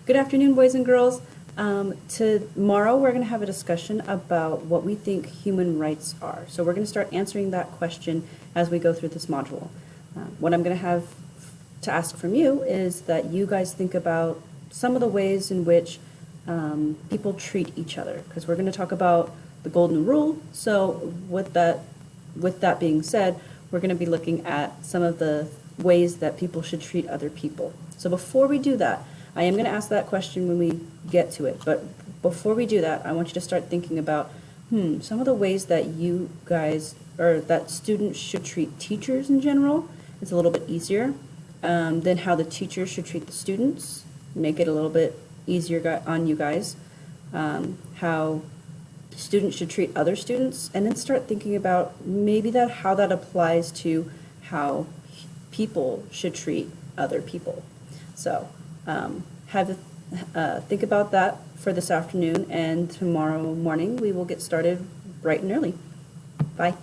Good afternoon, boys and girls. Tomorrow we're going to have a discussion about what we think human rights are. So we're going to start answering that question as we go through this module. What I'm going to have to ask from you is that you guys think about some of the ways in which people treat each other, because we're going to talk about the golden rule. So with that being said, we're going to be looking at some of the ways that people should treat other people. So before we do that, I am going to ask that question when we get to it, but before we do that, I want you to start thinking about some of the ways that you guys, or that students should treat teachers in general. It's a little bit easier than how the teachers should treat the students. Make it a little bit easier on you guys. How students should treat other students, and then start thinking about maybe how that applies to how people should treat other people. So think about that for this afternoon, and tomorrow morning we will get started bright and early. Bye.